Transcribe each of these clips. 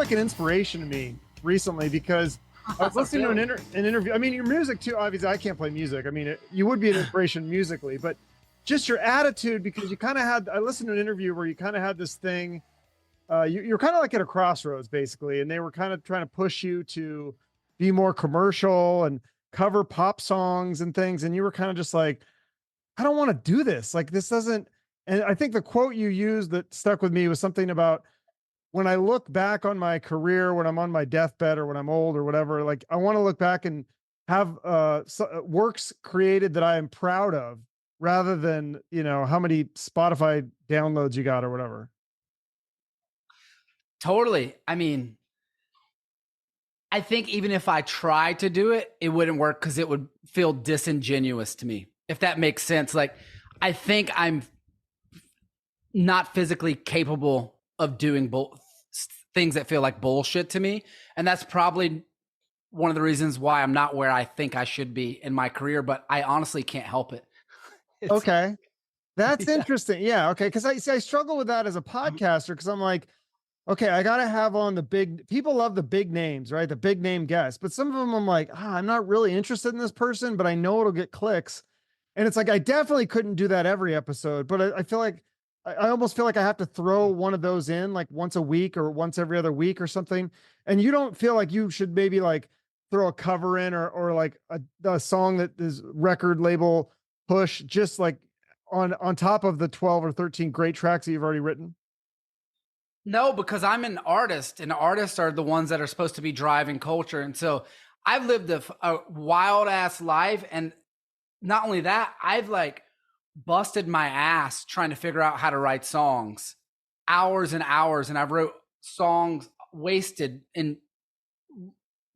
like an inspiration to me recently because I was listening to an interview. I mean, your music too. Obviously, I can't play music. I mean, you would be an inspiration musically, but just your attitude, because you kind of had. I listened to an interview where you kind of had this thing. You're kind of like at a crossroads, basically, and they were kind of trying to push you to be more commercial and cover pop songs and things, and you were kind of just like, I don't want to do this. Like, this doesn't. And I think the quote you used that stuck with me was something about, when I look back on my career, when I'm on my deathbed or when I'm old or whatever, like I want to look back and have works created that I am proud of, rather than, how many Spotify downloads you got or whatever. Totally. I mean, I think even if I tried to do it, it wouldn't work because it would feel disingenuous to me, if that makes sense. Like, I think I'm not physically capable of doing both things that feel like bullshit to me. And that's probably one of the reasons why I'm not where I think I should be in my career, but I honestly can't help it. Okay. That's interesting. Yeah. Okay. Cause I struggle with that as a podcaster. Cause I'm like, okay, I got to have on the big, people love the big names, right? The big name guests, but some of them I'm like, I'm not really interested in this person, but I know it'll get clicks. And it's like, I definitely couldn't do that every episode, but I feel like, I almost feel like I have to throw one of those in like once a week or once every other week or something. And you don't feel like you should maybe like throw a cover in or like a song that is record label push, just like on top of the 12 or 13 great tracks that you've already written? No, because I'm an artist, and artists are the ones that are supposed to be driving culture. And so I've lived a wild ass life. And not only that, I've like busted my ass trying to figure out how to write songs, hours and hours. And I've wrote songs, wasted and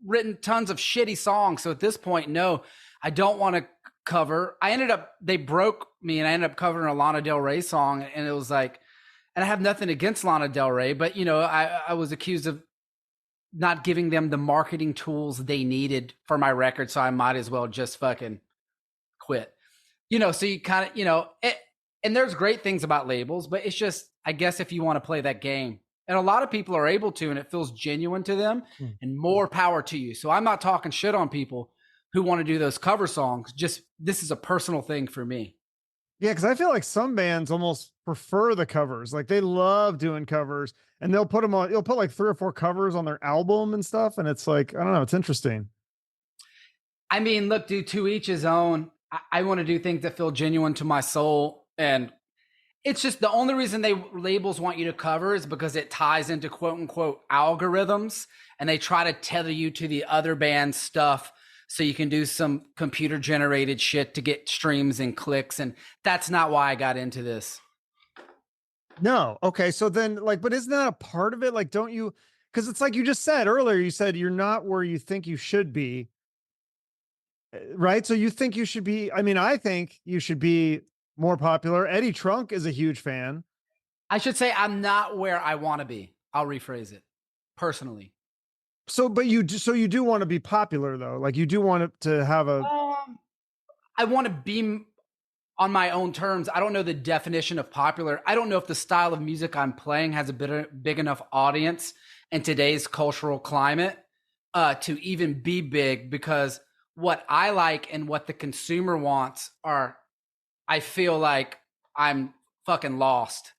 written tons of shitty songs. So at this point, no, I don't want to cover. They broke me and I ended up covering a Lana Del Rey song. And it was like, and I have nothing against Lana Del Rey, but I was accused of not giving them the marketing tools they needed for my record. So I might as well just fucking quit. So you kind of, and there's great things about labels, but it's just, I guess if you want to play that game, and a lot of people are able to, and it feels genuine to them, and more power to you. So I'm not talking shit on people who want to do those cover songs. Just, this is a personal thing for me. Yeah. Cause I feel like some bands almost prefer the covers. Like they love doing covers, and you'll put like 3 or 4 covers on their album and stuff. And it's like, I don't know. It's interesting. I mean, look, dude, to each his own. I want to do things that feel genuine to my soul. And it's just the only reason labels want you to cover is because it ties into quote unquote algorithms, and they try to tether you to the other band's stuff so you can do some computer generated shit to get streams and clicks. And that's not why I got into this. No. Okay. So then but isn't that a part of it? Like, don't you, cause it's like you just said earlier, you said you're not where you think you should be. Right. So you think you should be, I think you should be more popular. Eddie Trunk is a huge fan. I should say I'm not where I want to be. I'll rephrase it personally. So you do want to be popular though. Like you do want to have I want to be on my own terms. I don't know the definition of popular. I don't know if the style of music I'm playing has a big enough audience in today's cultural climate to even be big, because what I like and what the consumer wants I feel like I'm fucking lost.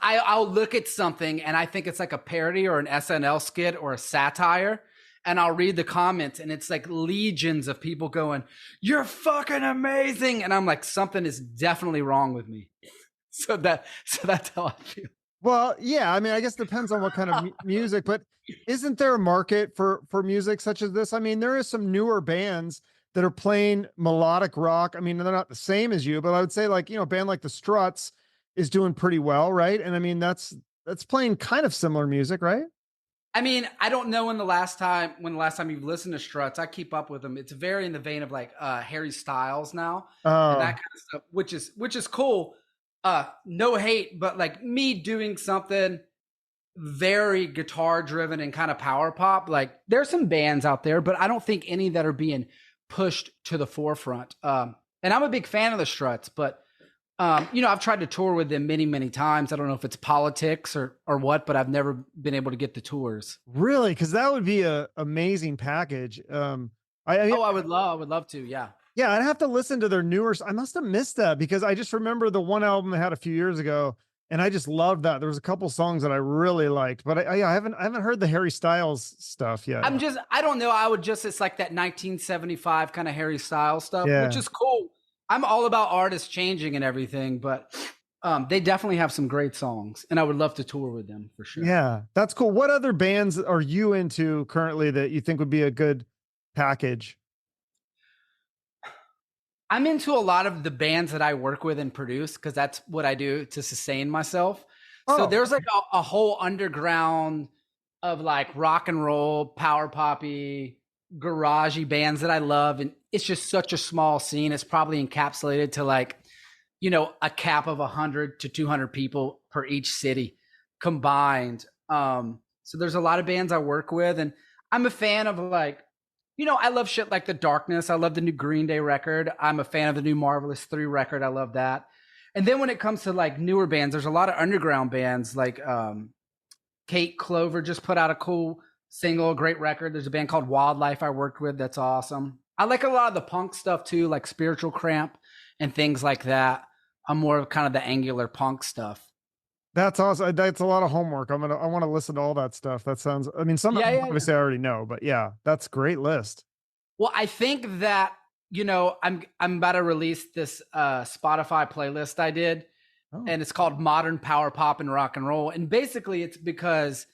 I'll look at something and I think it's like a parody or an SNL skit or a satire, and I'll read the comments and it's like legions of people going, "You're fucking amazing." And I'm like, something is definitely wrong with me. So that's how I feel. Well, yeah. I guess it depends on what kind of music, but isn't there a market for music such as this? There is some newer bands that are playing melodic rock. They're not the same as you, but I would say a band like the Struts is doing pretty well. Right. And that's playing kind of similar music, right? I don't know when the last time you've listened to Struts. I keep up with them. It's very in the vein of like Harry Styles now, and that kind of stuff, which is cool. No hate, but like me doing something very guitar driven and kind of power pop. Like there's some bands out there, but I don't think any that are being pushed to the forefront. And I'm a big fan of the Struts, but I've tried to tour with them many, many times. I don't know if it's politics or what, but I've never been able to get the tours. Really? Because that would be a amazing package. Oh, I would love to. Yeah. Yeah, I'd have to listen to their newer. I must have missed that because I just remember the one album they had a few years ago, and I just loved that. There was a couple songs that I really liked, but I haven't heard the Harry Styles stuff yet. I don't know. It's like that 1975 kind of Harry Styles stuff, Yeah. which is cool. I'm all about artists changing and everything, but they definitely have some great songs, and I would love to tour with them for sure. Yeah, that's cool. What other bands are you into currently that you think would be a good package? I'm into a lot of the bands that I work with and produce because that's what I do to sustain myself. So there's like a whole underground of like rock and roll, power poppy, garagey bands that I love. And it's just such a small scene. It's probably encapsulated to like, a cap of 100 to 200 people per each city combined. So there's a lot of bands I work with, and I'm a fan of like, I love shit like The Darkness. I love the new Green Day record. I'm a fan of the new Marvelous 3 record. I love that. And then when it comes to like newer bands, there's a lot of underground bands like Kate Clover just put out a cool single, great record. There's a band called Wildlife I worked with. That's awesome. I like a lot of the punk stuff too, like Spiritual Cramp and things like that. I'm more of kind of the angular punk stuff. That's awesome. That's a lot of homework. I want to listen to all that stuff. That sounds, I mean, some of them obviously I already know, but yeah, that's a great list. Well, I think that, I'm about to release this Spotify playlist I did, and it's called Modern Power Pop and Rock and Roll. And basically it's because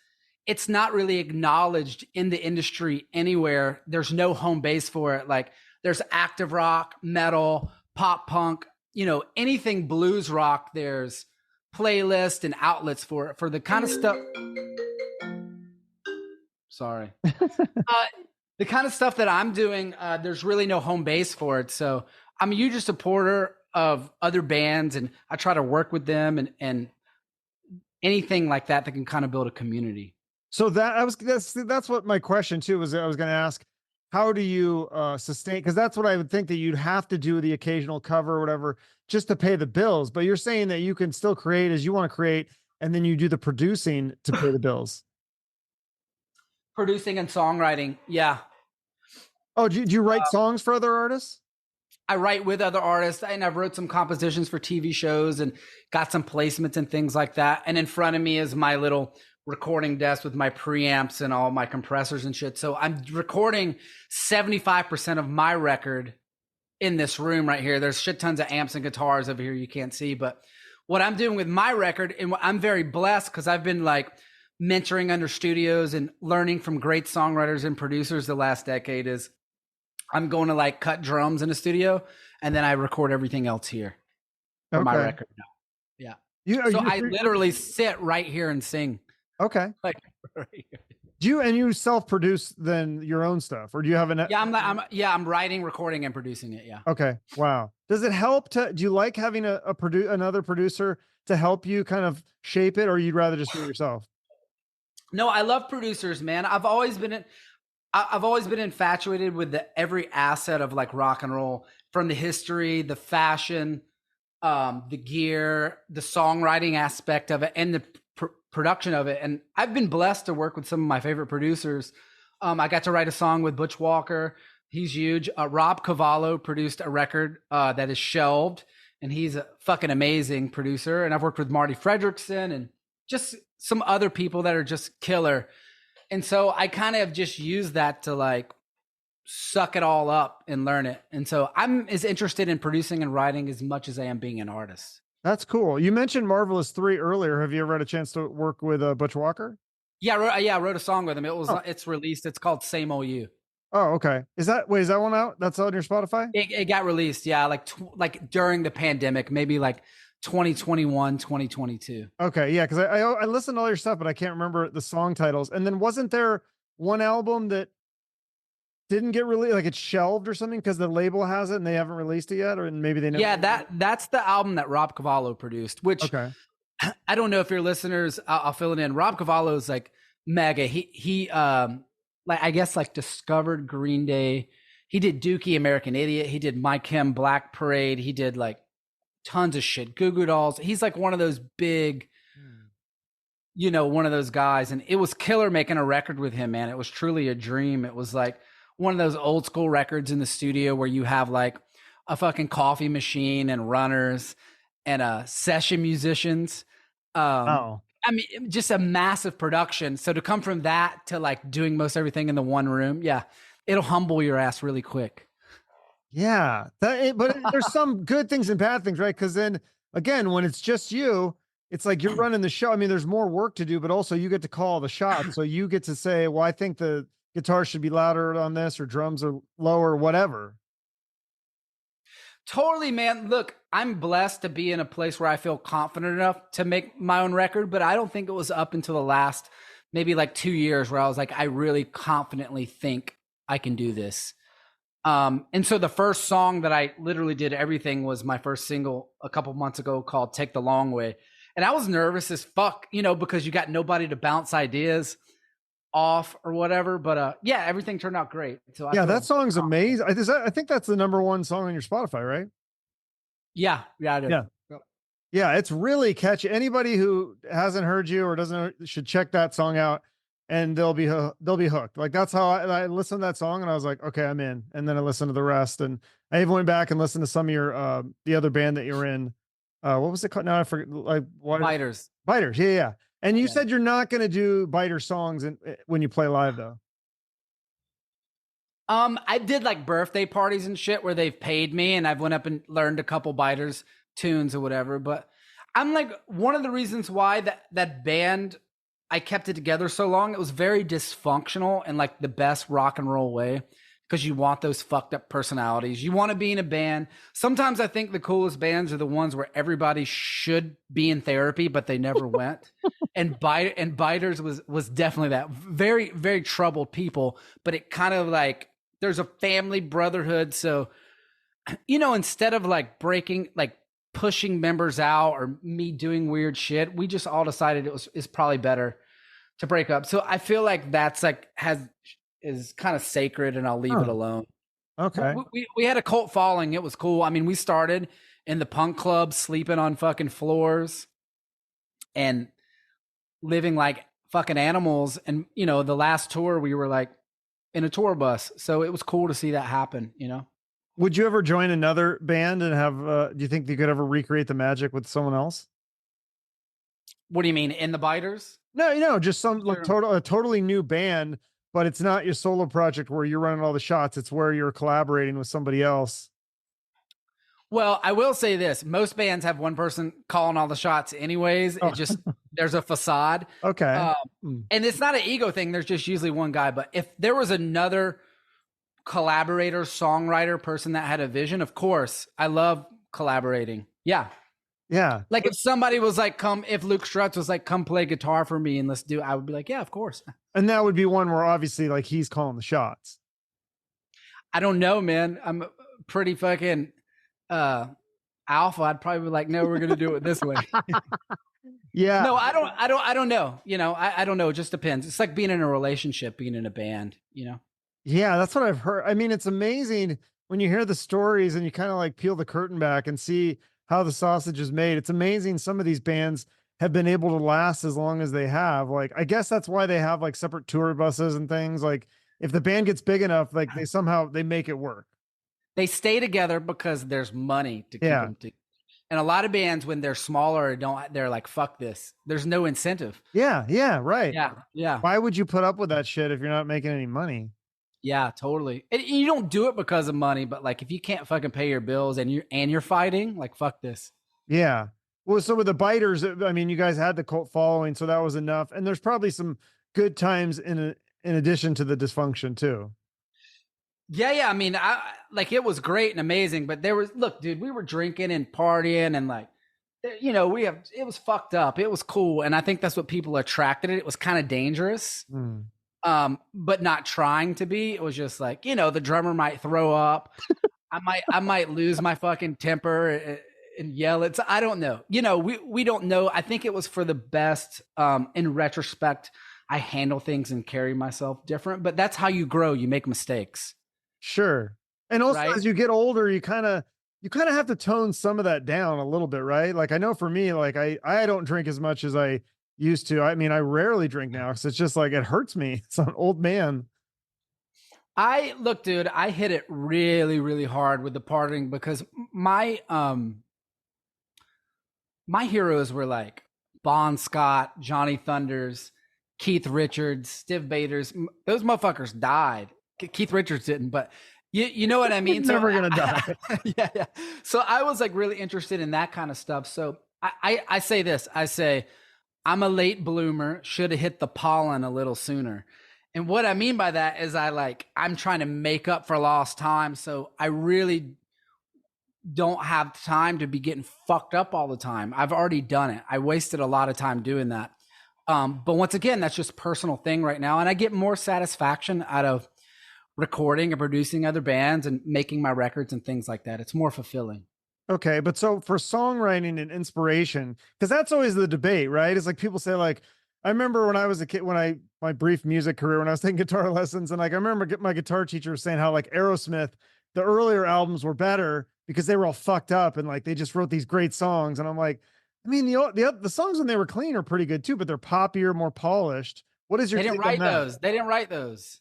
it's not really acknowledged in the industry anywhere. There's no home base for it. Like there's active rock, metal, pop punk, anything blues rock. There's playlist and outlets for the kind of stuff. Sorry. The kind of stuff that I'm doing, there's really no home base for it. So I'm a huge supporter of other bands, and I try to work with them and anything like that can kind of build a community. So that's what my question too was. I was going to ask, how do you sustain? Because that's what I would think that you'd have to do, the occasional cover or whatever, just to pay the bills. But you're saying that you can still create as you want to create, and then you do the producing to pay the bills. Producing and songwriting, yeah. Oh, do you write songs for other artists? I write with other artists, and I've wrote some compositions for TV shows and got some placements and things like that. And in front of me is my little recording desk with my preamps and all my compressors and shit. So I'm recording 75% of my record in this room right here. There's shit tons of amps and guitars over here you can't see. But what I'm doing with my record, and I'm very blessed because I've been like mentoring under studios and learning from great songwriters and producers the last decade, is I'm going to like cut drums in a studio, and then I record everything else here for my record now. Yeah. I literally sit right here and sing. Okay. Like right here. Do you self-produce then your own stuff, or do you have an? Yeah, I'm writing, recording, and producing it. Yeah. Okay. Wow. Does it help do you like having another producer to help you kind of shape it, or you'd rather just do it yourself? No, I love producers, man. I've always been infatuated with every asset of like rock and roll, from the history, the fashion, the gear, the songwriting aspect of it, and the production of it. And I've been blessed to work with some of my favorite producers. I got to write a song with Butch Walker. He's huge. Rob Cavallo produced a record that is Shelved, and he's a fucking amazing producer. And I've worked with Marty Fredrickson and just some other people that are just killer. And so I kind of just use that to like suck it all up and learn it. And so I'm as interested in producing and writing as much as I am being an artist. That's cool. You mentioned Marvelous 3 earlier. Have you ever had a chance to work with Butch Walker? Yeah, I wrote a song with him. It's released. It's called Same Old You. Oh, okay. Is that one out? That's on your Spotify? It got released. Yeah. Like during the pandemic, maybe like 2021, 2022. Okay. Yeah. Cause I listened to all your stuff, but I can't remember the song titles. And then wasn't there one album that didn't get released, like it's shelved or something because the label has it and they haven't released it yet, or maybe they never. Yeah, that's the album that Rob Cavallo produced, which I don't know if your listeners, I'll fill it in. Rob Cavallo is like mega. He like I guess like discovered Green Day. He did Dookie, American Idiot. He did My Chem, Black Parade. He did like tons of shit. Goo Goo Dolls. He's like one of those big, one of those guys. And it was killer making a record with him, man. It was truly a dream. It was like one of those old school records in the studio where you have like a fucking coffee machine and runners and session musicians. Oh, I mean, just a massive production. So to come from that to like doing most everything in the one room, yeah, it'll humble your ass really quick. yeah. But there's some good things and bad things, right? Because then again, when it's just you, it's like you're running the show. I mean, there's more work to do, but also you get to call the shots. So you get to say, well, I think the guitar should be louder on this, or drums are lower, whatever. Totally, man. Look, I'm blessed to be in a place where I feel confident enough to make my own record, but I don't think it was up until the last maybe like 2 years where I was like, I really confidently think I can do this. And so the first song that I literally did everything was my first single a couple months ago called Take the Long Way. And I was nervous as fuck, because you got nobody to bounce ideas off or whatever. But yeah, everything turned out great. So that song's amazing. I think that's the #1 song on your Spotify, right? Yeah, I did. Yeah, it's really catchy. Anybody who hasn't heard you or doesn't should check that song out, and they'll be hooked. Like that's how I listened to that song, and I was like, okay, I'm in. And then I listened to the rest, and I even went back and listened to some of your the other band that you were in. What was it called? Now I forget. Like what? Biters. Yeah. And you said you're not going to do Biter songs when you play live, though. I did like birthday parties and shit where they've paid me, and I've went up and learned a couple Biters tunes or whatever. But I'm like, one of the reasons why that band, I kept it together so long, it was very dysfunctional in like the best rock and roll way, because you want those fucked up personalities. You want to be in a band. Sometimes I think the coolest bands are the ones where everybody should be in therapy, but they never went. And Biters was definitely that. Very, very troubled people, but it kind of like, there's a family brotherhood. So, instead of like pushing members out or me doing weird shit, we just all decided it's probably better to break up. So I feel like that's like is kind of sacred, and I'll leave it alone. Okay. We had a cult following. It was cool. I mean, we started in the punk club, sleeping on fucking floors and living like fucking animals. And, the last tour we were like in a tour bus. So it was cool to see that happen, Would you ever join another band and have, do you think you could ever recreate the magic with someone else? What do you mean, in the Biters? No, just some like a totally new band, but it's not your solo project where you're running all the shots. It's where you're collaborating with somebody else. Well, I will say this. Most bands have one person calling all the shots anyways. It just, there's a facade. Okay. And it's not an ego thing. There's just usually one guy. But if there was another collaborator, songwriter, person that had a vision, of course, I love collaborating. Yeah. Yeah. Like if somebody was like, if Luke Strutz was like, come play guitar for me and let's do it, I would be like, yeah, of course. And that would be one where obviously like he's calling the shots. I don't know, man. I'm pretty fucking alpha. I'd probably be like, no, we're going to do it this way. Yeah. No, I don't know. I don't know. It just depends. It's like being in a relationship, being in a band, Yeah, that's what I've heard. I mean, it's amazing when you hear the stories and you kind of like peel the curtain back and see how the sausage is made. It's amazing. Some of these bands have been able to last as long as they have. Like, I guess that's why they have like separate tour buses and things. Like if the band gets big enough, like they make it work. They stay together because there's money to keep them together. And a lot of bands, when they're smaller, they're like, fuck this. There's no incentive. Yeah, right. Yeah. Why would you put up with that shit if you're not making any money? Yeah, totally. And you don't do it because of money, but like if you can't fucking pay your bills and you're fighting, like fuck this. Yeah. Well, so with the Biters, I mean, you guys had the cult following, so that was enough. And there's probably some good times in addition to the dysfunction too. Yeah. I mean, it was great and amazing, but look, dude, we were drinking and partying and like, it was fucked up. It was cool. And I think that's what people attracted it. It was kind of dangerous. But not trying to be. It was just like, the drummer might throw up. I might lose my fucking temper and yell. I don't know. We don't know. I think it was for the best. In retrospect, I handle things and carry myself different, but that's how you grow. You make mistakes. Sure. And also as you get older, you kind of, you kind of have to tone some of that down a little bit, right? Like I know for me, like I don't drink as much as I used to. I mean, I rarely drink now because it's just like it hurts me. It's an old man. I look, dude, I hit it really, really hard with the partying because my heroes were like Bon Scott, Johnny Thunders, Keith Richards, Steve Baders. Those motherfuckers died. Keith Richards didn't, but you know what I mean? He's never gonna die. Yeah, yeah. So I was like really interested in that kind of stuff. So I say this, I say, I'm a late bloomer, should have hit the pollen a little sooner. And what I mean by that is I'm trying to make up for lost time. So I really don't have time to be getting fucked up all the time. I've already done it. I wasted a lot of time doing that. But once again, that's just a personal thing right now. And I get more satisfaction out of recording and producing other bands and making my records and things like that. It's more fulfilling. Okay, but so for songwriting and inspiration, because that's always the debate, right? It's like people say, like, I remember when I was a kid, my brief music career, when I was taking guitar lessons, and like I remember my guitar teacher saying how like Aerosmith, the earlier albums were better because they were all fucked up and like they just wrote these great songs. And I'm like, I mean, the songs when they were clean are pretty good too, but they're poppier, more polished. What is your They didn't take on write that? those. They didn't write those.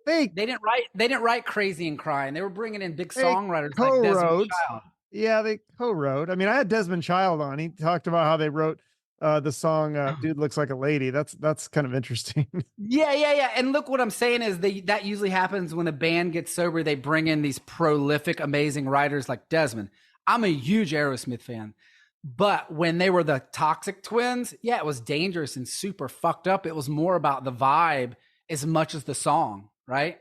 They They didn't write Crazy and Crying. They were bringing in big they songwriters like Desmond co-wrote. Child. Yeah, they co-wrote. I mean, I had Desmond Child on. He talked about how they wrote the song "Dude Looks Like a Lady." That's kind of interesting. Yeah. And look, what I'm saying is that usually happens when a band gets sober. They bring in these prolific, amazing writers like Desmond. I'm a huge Aerosmith fan, but when they were the Toxic Twins, yeah, it was dangerous and super fucked up. It was more about the vibe as much as the song, right?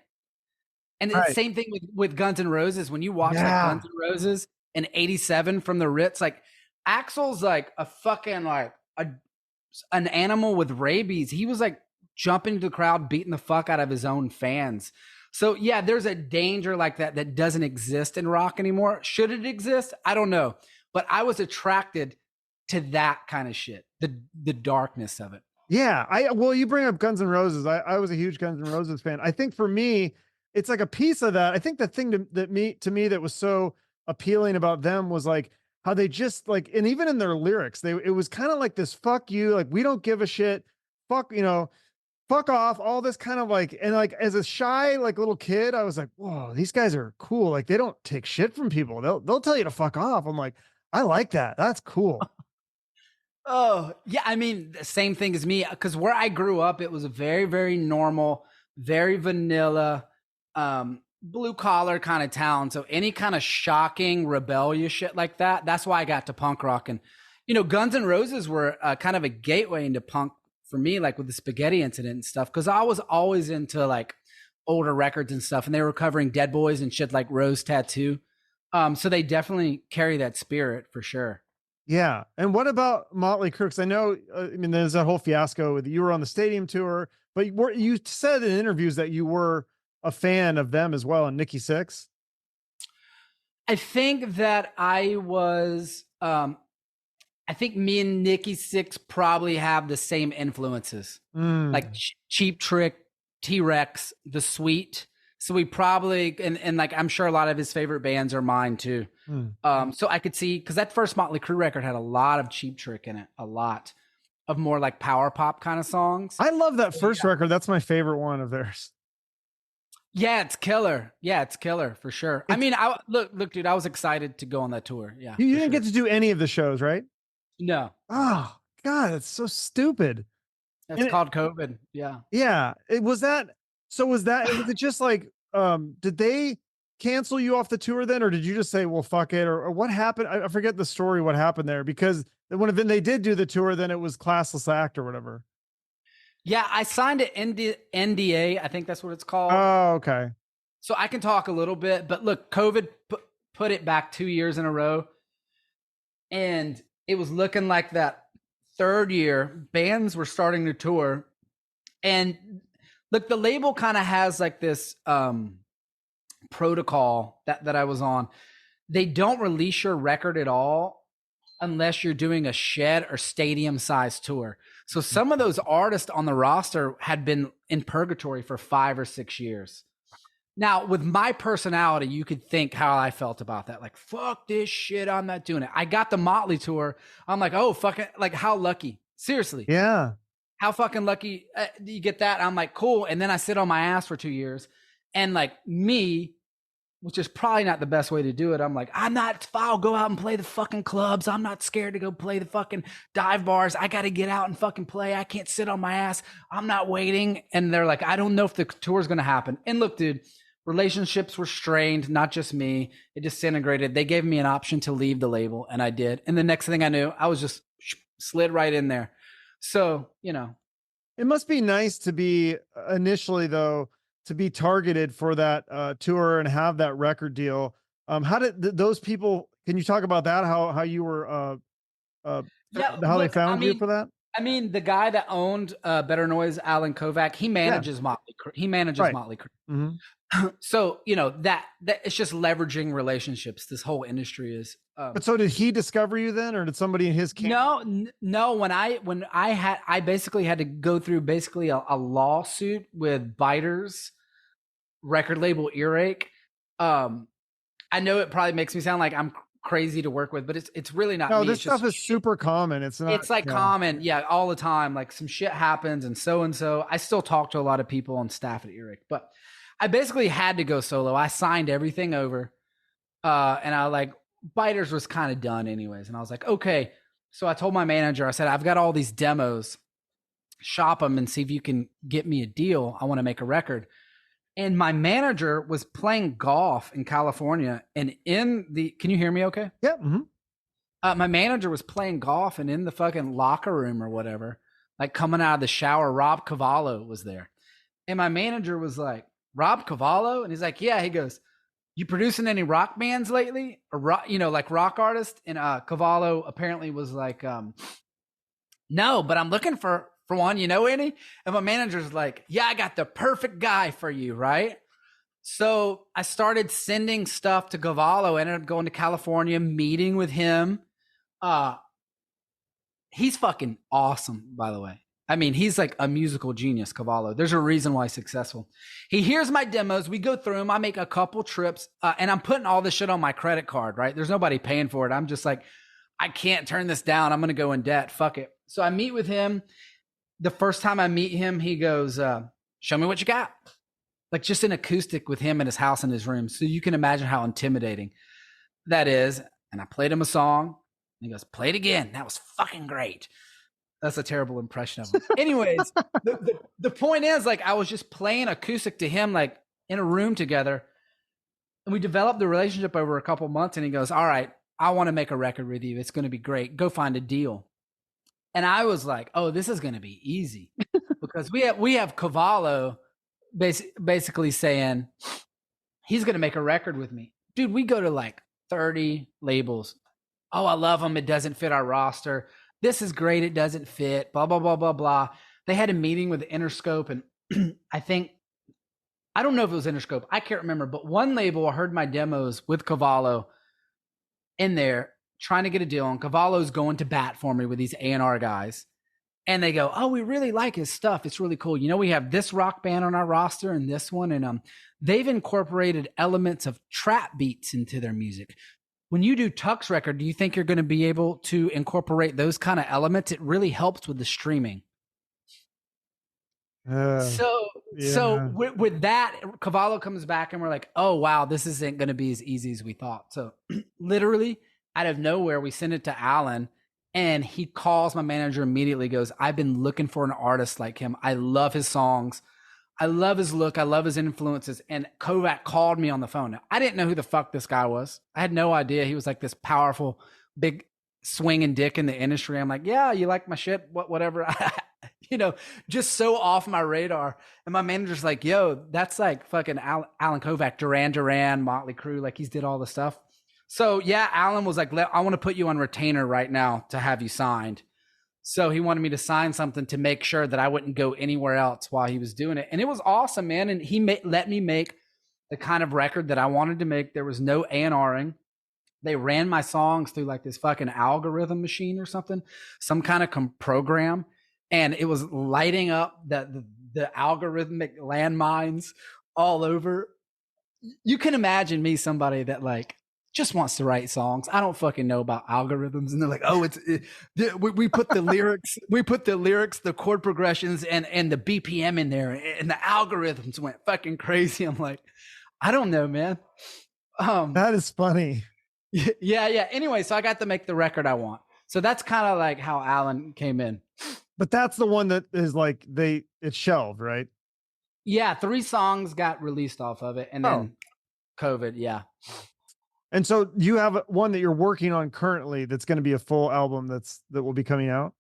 And the Right. same thing with Guns N' Roses. When you watch like Yeah. Guns N' Roses in '87 from the Ritz, like Axl's like a fucking like an animal with rabies. He was like jumping into the crowd, beating the fuck out of his own fans. So yeah, there's a danger like that doesn't exist in rock anymore. Should it exist? I don't know. But I was attracted to that kind of shit, the darkness of it. Yeah, well, you bring up Guns N' Roses. I was a huge Guns N' Roses fan. I think for me, it's like a piece of that. I think the thing to me that was so appealing about them was like how they just like, and even in their lyrics, it was kind of like this fuck you, like we don't give a shit, fuck, fuck off, all this kind of like, and like as a shy like little kid, I was like, whoa, these guys are cool. Like they don't take shit from people. They'll tell you to fuck off. I'm like, I like that. That's cool. Oh, yeah. I mean, the same thing as me, because where I grew up, it was a very, very normal, very vanilla, blue collar kind of town. So any kind of shocking, rebellious shit like that, that's why I got to punk rock. And, Guns N' Roses were kind of a gateway into punk for me, like with the spaghetti incident and stuff, because I was always into like older records and stuff, and they were covering Dead Boys and shit like Rose Tattoo. So they definitely carry that spirit for sure. Yeah. And what about Motley Crue? 'Cause I know, I mean, there's that whole fiasco with you were on the stadium tour, but you said in interviews that you were a fan of them as well, and Nikki Sixx. I think that I was, I think me and Nikki Sixx probably have the same influences, like Cheap Trick, T-Rex, The Sweet. So we probably, and like, I'm sure a lot of his favorite bands are mine too. So I could see, because that first Motley Crue record had a lot of Cheap Trick in it, a lot of more like power pop kind of songs. I love that first record. That's my favorite one of theirs. Yeah, it's killer. Yeah, it's killer for sure. I mean, look, dude, I was excited to go on that tour. Yeah. You didn't get to do any of the shows, right? No. Oh God, that's so stupid. That's called COVID. Yeah. Yeah. Was it just like, did they cancel you off the tour then, or did you just say, well, fuck it? Or what happened? I forget the story, what happened there, because when they did do the tour, then it was Classless Act or whatever. Yeah. I signed an NDA. I think that's what it's called. Oh, okay. So I can talk a little bit, but look, COVID put it back 2 years in a row. And it was looking like that third year, bands were starting to tour. And look, the label kind of has like this protocol that I was on. They don't release your record at all unless you're doing a shed or stadium size tour. So some of those artists on the roster had been in purgatory for 5 or 6 years. Now, with my personality, you could think how I felt about that. Like, fuck this shit. I'm not doing it. I got the Motley tour. I'm like, oh, fuck it. Like, how lucky. Seriously. Yeah. How fucking lucky do you get that? I'm like, cool. And then I sit on my ass for 2 years. And like me, which is probably not the best way to do it. I'm like, I'll go out and play the fucking clubs. I'm not scared to go play the fucking dive bars. I got to get out and fucking play. I can't sit on my ass. I'm not waiting. And they're like, I don't know if the tour is going to happen. And look, dude, relationships were strained, not just me. It disintegrated. They gave me an option to leave the label, and I did. And the next thing I knew, I was just slid right in there. So, you know. It must be nice to be initially, though, to be targeted for that tour and have that record deal. How did those people, can you talk about that? How you were, how they found you for that? I mean, the guy that owned Better Noise, Alan Kovacs, he manages Motley Crue. He manages Motley Crue. Mm-hmm. So, you know, that it's just leveraging relationships. This whole industry is. But so did he discover you then, or did somebody in his camp? No. When I basically had to go through basically a lawsuit with Biters, record label Earache. I know it probably makes me sound like I'm crazy to work with, but it's really not. No, me. this stuff is super common. It's not. It's like common, all the time. Like some shit happens, and so. I still talk to a lot of people on staff at Earache, but I basically had to go solo. I signed everything over, and I like Biters was kind of done anyways, and I was like, okay. So I told my manager, I said, I've got all these demos, shop them and see if you can get me a deal. I want to make a record. And my manager was playing golf in California, and can you hear me okay? Yeah. Mm-hmm. My manager was playing golf, and in the fucking locker room or whatever, like coming out of the shower, Rob Cavallo was there. And my manager was like, Rob Cavallo? And he's like, yeah. He goes, you producing any rock bands lately? Or rock, like rock artists? And Cavallo apparently was like, no, but I'm looking for one, you know any? And my manager's like, yeah, I got the perfect guy for you, right? So I started sending stuff to Cavallo, ended up going to California, meeting with him. He's fucking awesome, by the way. I mean, he's like a musical genius, Cavallo. There's a reason why he's successful. He hears my demos. We go through them. I make a couple trips, and I'm putting all this shit on my credit card, right? There's nobody paying for it. I'm just like, I can't turn this down. I'm going to go in debt. Fuck it. So I meet with him. The first time I meet him, he goes, show me what you got. Like just an acoustic with him in his house in his room. So you can imagine how intimidating that is. And I played him a song. And he goes, play it again. That was fucking great. That's a terrible impression of him. Anyways, the point is, like, I was just playing acoustic to him, like in a room together. And we developed the relationship over a couple months. And he goes, all right, I want to make a record with you. It's going to be great. Go find a deal. And I was like, oh, this is going to be easy because we have Cavallo basically saying he's going to make a record with me. Dude, we go to like 30 labels. Oh, I love them. It doesn't fit our roster. This is great. It doesn't fit. Blah, blah, blah, blah, blah. They had a meeting with Interscope. And I don't know if it was Interscope. I can't remember. But one label heard my demos with Cavallo in there trying to get a deal. And Cavallo's going to bat for me with these A&R guys. And they go, oh, we really like his stuff. It's really cool. You know, we have this rock band on our roster and this one. And they've incorporated elements of trap beats into their music. When you do Tuk's record, do you think you're going to be able to incorporate those kind of elements? It really helps with the streaming. So with that, Cavallo comes back and we're like, oh, wow, this isn't going to be as easy as we thought. So literally out of nowhere, we send it to Alan and he calls my manager immediately, goes, I've been looking for an artist like him. I love his songs. I love his look. I love his influences. And Kovacs called me on the phone. Now, I didn't know who the fuck this guy was. I had no idea. He was like this powerful, big swinging dick in the industry. I'm like, yeah, you like my shit? Whatever. Just so off my radar. And my manager's like, yo, that's like fucking Alan Kovacs, Duran, Motley Crue. Like he's did all the stuff. So yeah, Alan was like, I want to put you on retainer right now to have you signed. So he wanted me to sign something to make sure that I wouldn't go anywhere else while he was doing it. And it was awesome, man. And he let me make the kind of record that I wanted to make. There was no A&Ring. They ran my songs through like this fucking algorithm machine or something, some kind of program. And it was lighting up the algorithmic landmines all over you can imagine me, somebody that like just wants to write songs. I don't fucking know about algorithms, and they're like, oh, we put the lyrics, the chord progressions, and the BPM in there, and the algorithms went fucking crazy. I'm like, I don't know, man. That is funny. Yeah. Anyway, so I got to make the record I want. So that's kind of like how Alan came in. But that's the one that is like it's shelved, right? Yeah, 3 songs got released off of it, and then COVID. Yeah. And so you have one that you're working on currently that's going to be a full album that will be coming out.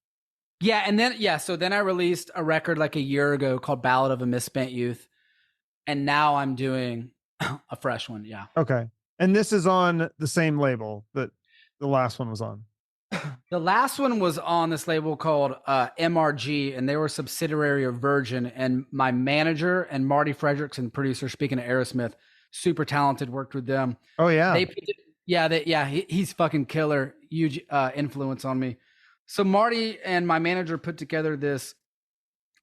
Yeah, and then so then I released a record like a year ago called Ballad of a Misspent Youth, and now I'm doing a fresh one. Yeah. Okay. And this is on the same label that the last one was on. The last one was on this label called MRG, and they were a subsidiary of Virgin. And my manager and Marty Fredrickson, producer, speaking of Aerosmith, super talented, worked with them. Oh yeah. He's fucking killer, huge influence on me. So Marty and my manager put together this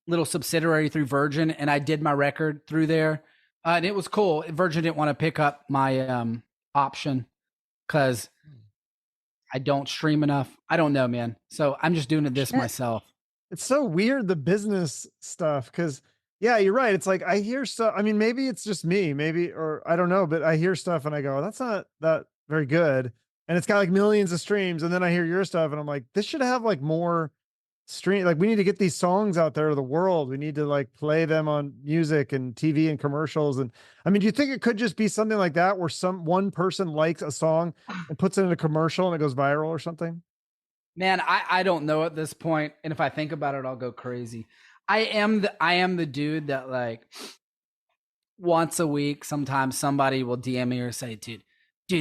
little subsidiary through Virgin, and I did my record through there. And it was cool. Virgin didn't want to pick up my option because I don't stream enough. I don't know, man. So I'm just doing this myself. It's so weird, the business stuff, because yeah, you're right. It's like I hear stuff. I mean, maybe it's just me, or I don't know, but I hear stuff and I go, that's not that very good. And it's got like millions of streams. And then I hear your stuff and I'm like, this should have like more stream. Like we need to get these songs out there to the world. We need to like play them on music and TV and commercials. And I mean, do you think it could just be something like that where one person likes a song and puts it in a commercial and it goes viral or something? Man, I don't know at this point. And if I think about it, I'll go crazy. I am the dude that like once a week, sometimes somebody will DM me or say, dude,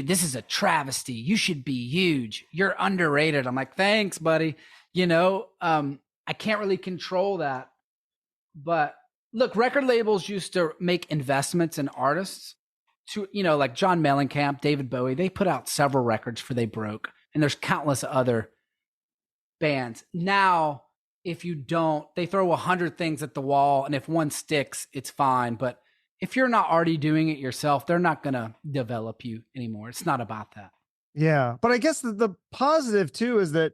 this is a travesty. You should be huge. You're underrated. I'm like, thanks, buddy. You know, I can't really control that. But look, record labels used to make investments in artists to, like John Mellencamp, David Bowie. They put out several records before they broke. And there's countless other bands. Now, if you don't, they throw 100 things at the wall. And if one sticks, it's fine. But if you're not already doing it yourself, they're not going to develop you anymore. It's not about that. Yeah. But I guess the positive too is that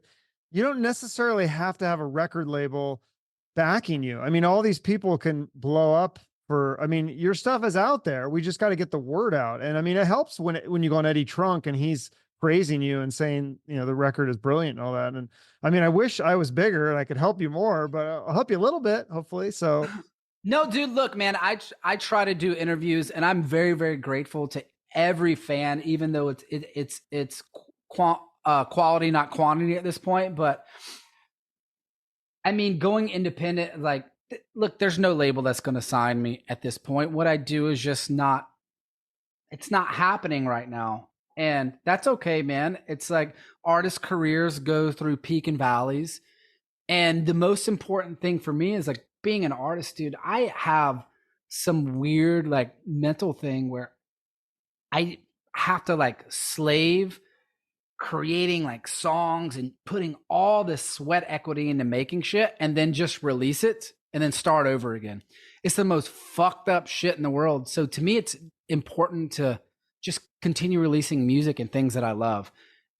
you don't necessarily have to have a record label backing you. I mean, all these people can blow up your stuff is out there. We just got to get the word out. And I mean, it helps when you go on Eddie Trunk and he's praising you and saying, the record is brilliant and all that. And I mean, I wish I was bigger and I could help you more, but I'll help you a little bit, hopefully. So no, dude, look, man, I try to do interviews and I'm very, very grateful to every fan, even though it's quality, not quantity at this point. But I mean, going independent, like, look, there's no label that's going to sign me at this point. What I do is just it's not happening right now. And that's okay, man. It's like artist careers go through peak and valleys. And the most important thing for me is like being an artist, dude. I have some weird like mental thing where I have to like slave creating like songs and putting all this sweat equity into making shit and then just release it and then start over again. It's the most fucked up shit in the world. So to me, it's important to just continue releasing music and things that I love.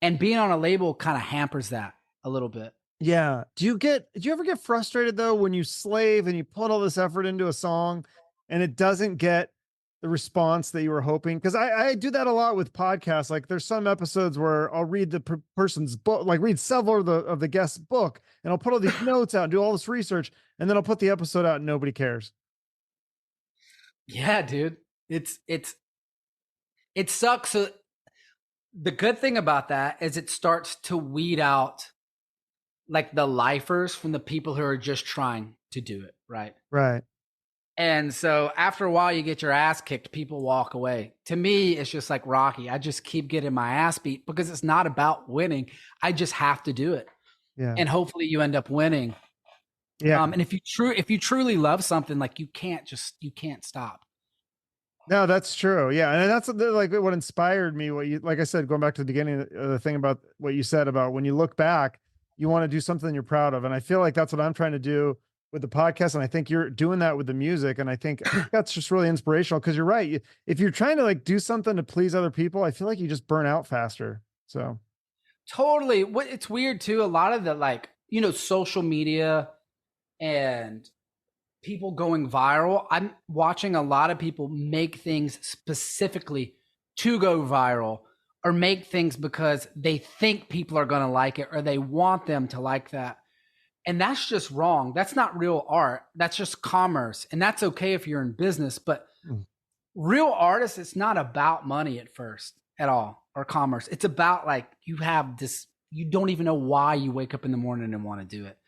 And being on a label kind of hampers that a little bit. Yeah. Do you ever get frustrated though, when you slave and you put all this effort into a song and it doesn't get the response that you were hoping? Cause I do that a lot with podcasts. Like there's some episodes where I'll read the person's book, like read several of the guest's book, and I'll put all these notes out and do all this research. And then I'll put the episode out and nobody cares. Yeah, dude. It sucks. So the good thing about that is it starts to weed out like the lifers from the people who are just trying to do it. Right. Right. And so after a while you get your ass kicked, people walk away. To me, it's just like Rocky. I just keep getting my ass beat because it's not about winning. I just have to do it. Yeah. And hopefully you end up winning. Yeah. And if you truly love something, like you can't stop. No, that's true. Yeah. And that's like what inspired me. Like I said, going back to the beginning of the thing about what you said about when you look back, you want to do something you're proud of. And I feel like that's what I'm trying to do with the podcast, and I think you're doing that with the music, and I think that's just really inspirational, because you're right. If you're trying to like do something to please other people, I feel like you just burn out faster. So Totally. It's weird too. A lot of the like, social media and people going viral. I'm watching a lot of people make things specifically to go viral, or make things because they think people are going to like it, or they want them to like that. And that's just wrong. That's not real art. That's just commerce. And that's okay if you're in business, but real artists, it's not about money at first at all, or commerce. It's about like, you have this, you don't even know why you wake up in the morning and want to do it.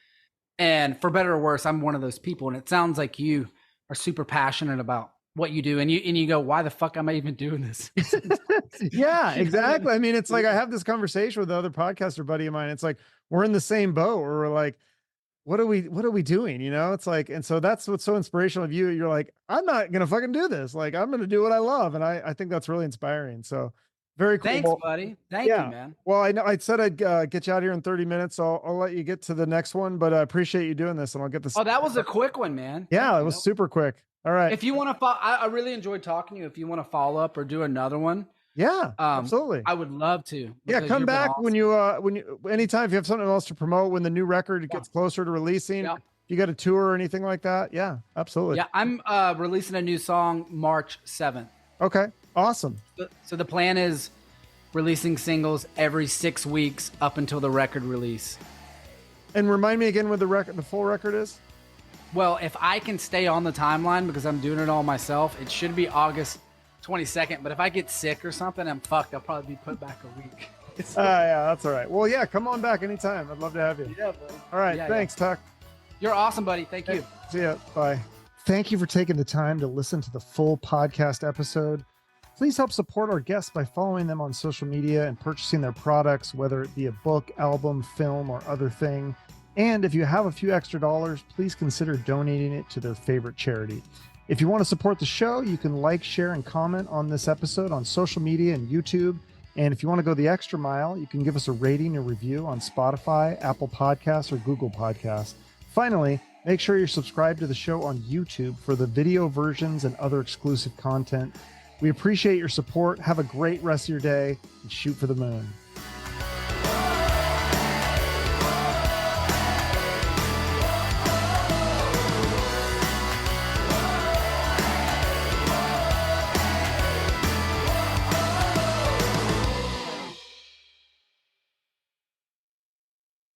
And for better or worse, I'm one of those people. And it sounds like you are super passionate about what you do. And you go, why the fuck am I even doing this? yeah, exactly. I mean, it's like, I have this conversation with the other podcaster buddy of mine. It's like, we're in the same boat, where we're like, what are we doing? It's like, and so that's what's so inspirational of you. You're like, I'm not going to fucking do this. Like, I'm going to do what I love. And I think that's really inspiring. So very cool. Thanks, buddy. Thank you, man. Well, I know I said I'd get you out here in 30 minutes. So I'll let you get to the next one, but I appreciate you doing this, and I'll get this. Oh, that was a quick one, man. Yeah, it was super quick. All right. If you want to I really enjoyed talking to you. If you want to follow up or do another one. Yeah, absolutely. I would love to. Yeah, come back awesome. when you anytime, if you have something else to promote, when the new record gets closer to releasing, if you got a tour or anything like that. Yeah, absolutely. Yeah, I'm releasing a new song March 7th. Okay, awesome. So the plan is releasing singles every 6 weeks up until the record release. And remind me again where the full record is? Well, if I can stay on the timeline, because I'm doing it all myself, it should be August 22nd, but if I get sick or something, I'm fucked. I'll probably be put back a week. Yeah, that's all right. Well, yeah, come on back anytime. I'd love to have you. Yeah, buddy. All right, thanks, Tuck. You're awesome, buddy. Thank you. See ya. Bye. Thank you for taking the time to listen to the full podcast episode. Please help support our guests by following them on social media and purchasing their products, whether it be a book, album, film, or other thing. And if you have a few extra dollars, please consider donating it to their favorite charity. If you want to support the show, you can like, share, and comment on this episode on social media and YouTube. And if you want to go the extra mile, you can give us a rating or review on Spotify, Apple Podcasts, or Google Podcasts. Finally, make sure you're subscribed to the show on YouTube for the video versions and other exclusive content. We appreciate your support. Have a great rest of your day, and shoot for the moon.